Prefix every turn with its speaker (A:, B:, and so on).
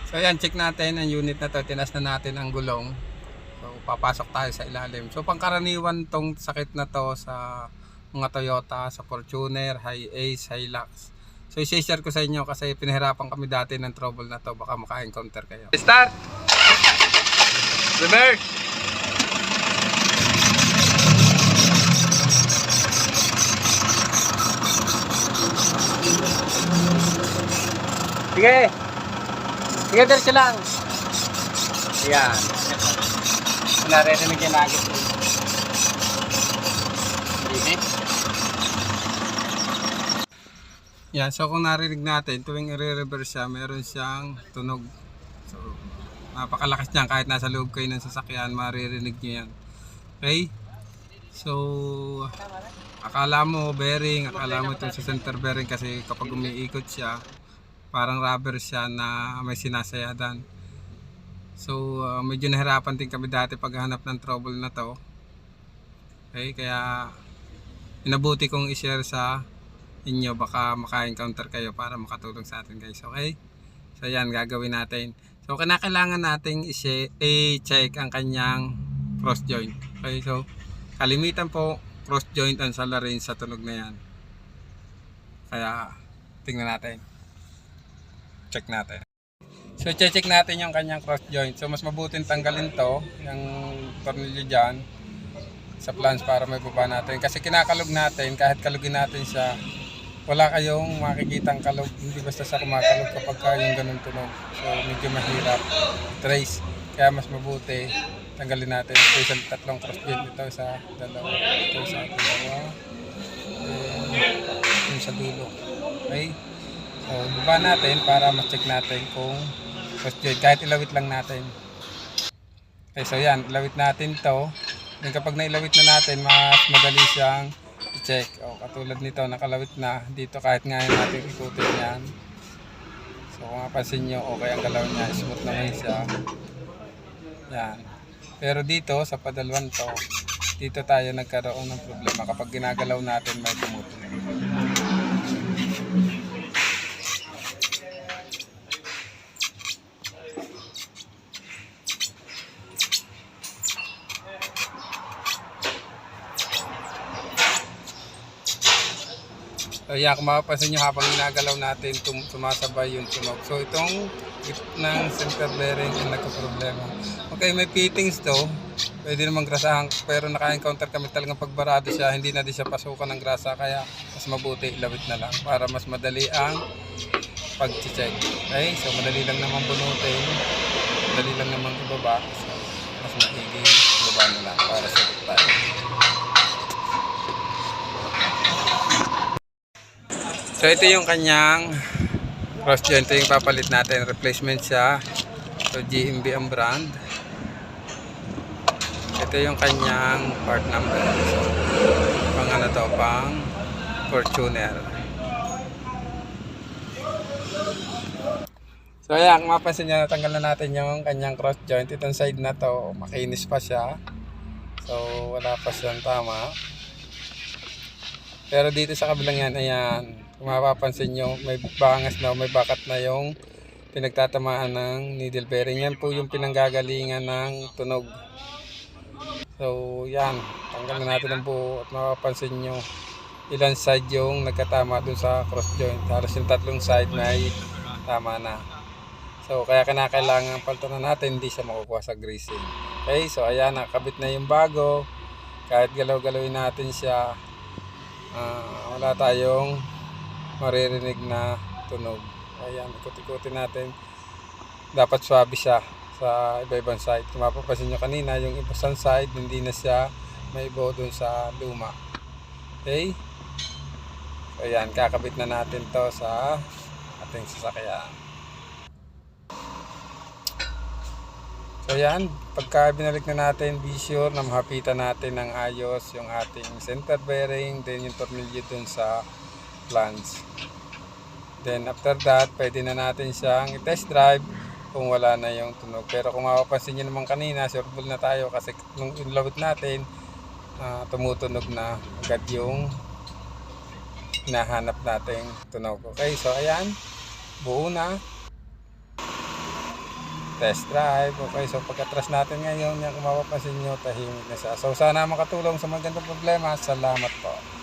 A: So ayan, check natin ang unit na to. Tinas na natin ang gulong. So papasok tayo sa ilalim. So pangkaraniwan tong sakit na to sa mga Toyota, sa Fortuner, Hi-Ace, Hilux. So i-share ko sa inyo kasi pinahirapan kami dati ng trouble na to. Baka maka-encounter kayo. Start! Reverse! Sige! Sige, diretso lang. Ayan. Naririnig yung agit. Sige. Yan, so kung narinig natin, tuwing i-reverse siya, meron siyang tunog. So, napakalakas niyan. Kahit nasa loob kayo ng sasakyan, maririnig nyo yan. Okay? So, akala mo bearing, akala mo itong sa center bearing kasi kapag umiikot siya, parang rubber siya na may sinasayadan. So medyo nahirapan din kami dati paghahanap ng trouble na to. Okay, kaya inabuti kong i-share sa inyo, baka maka-encounter kayo para makatulong sa atin guys. Okay, so yan gagawin natin. So kailangan nating i-check ang kanyang cross joint. Okay, so kalimitan po cross joint ang salarin sa tunog na yan. Kaya tingnan natin, check natin. So check natin yung kanyang cross joint. So mas mabuting tanggalin to, yung tornilyo dyan sa plans para may baba natin. Kasi kinakalog natin, kahit kalugin natin siya, wala kayong makikitang kalog. Hindi basta sa kumakalog kapag yung ganun tunog. So medyo mahirap trace. Kaya mas mabuti tanggalin natin. Special tatlong cross joint, ito sa dalawa, ito sa dalawa, yung sa dulo. Okay? So baba natin para ma-check natin kung cross joint, kahit ilawit lang natin. Okay, so yan, ilawit natin to. Then kapag nailawit na natin, mas madali siyang i-check. O, katulad nito, nakalawit na dito, kahit ngayon natin ikutin yan. So kung mapansin nyo, okay ang galaw niya, smooth naman siya. Yan. Pero dito sa padalwan to, dito tayo nagkaroon ng problema kapag ginagalaw natin, may tumutunog. So yeah, kung mapapansin nyo habang ginagalaw natin, sumasabay yung tunog. So itong ng center bearing ang nagka-problema. Okay, may fittings to. Pwede namang grasahan, pero naka-encounter kami talagang pagbarado siya, hindi na din siya pasukan ng grasa, kaya mas mabuti ilawit na lang para mas madali ang pag-check. Okay, so madali lang naman bunutin, madali lang naman ibaba. So mas maigi ibaba na lang para sa tayo. So ito yung kanyang cross joint, ito yung papalit natin, replacement siya. So GMB ang brand. Ito yung kanyang part number. So pang ano to, pang Fortuner. So ayan, kung mapansin nyo, natanggal na natin yung kanyang cross joint. Itong side na to, makinis pa siya. So wala pa siyang tama. Pero dito sa kabilang yan, ayan, kung mapapansin nyo, may bangas na, may bakat na yung pinagtatamaan ng needle bearing. Yan po yung pinanggagalingan ng tunog. So yan, tanggal na natin ang buo at mapapansin nyo ilan side yung nagkatama dun sa cross joint. Halos yung tatlong side may tama na. So kaya kailangan paltunan natin, hindi siya makukuha sa greasing. Okay, so ayan, nakakabit na yung bago. Kahit galaw-galawin natin siya, wala tayong maririnig na tunog. Ayan, ikot-ikotin natin. Dapat swabe siya sa iba-ibang side. Kung mapapansin nyo kanina, yung ibang side, hindi na siya may ibo dun sa luma. Okay? So ayan, kakabit na natin to sa ating sasakyan. So ayan, pagka binalik na natin, be sure na mahapitan natin ng ayos yung ating center bearing, then yung tornilyo dun sa flange. Then after that, pwede na natin siyang i-test drive kung wala na yung tunog. Pero kung mapapansin nyo naman kanina, sureball na tayo kasi nung inlawit natin, tumutunog na agad yung hinahanap nating tunog. Okay, so ayan, buo na. Test drive. Okay, so pagkatras natin ngayon, kung mapapansin nyo, tahimik na siya. So sana makatulong sa magandang problema. Salamat po.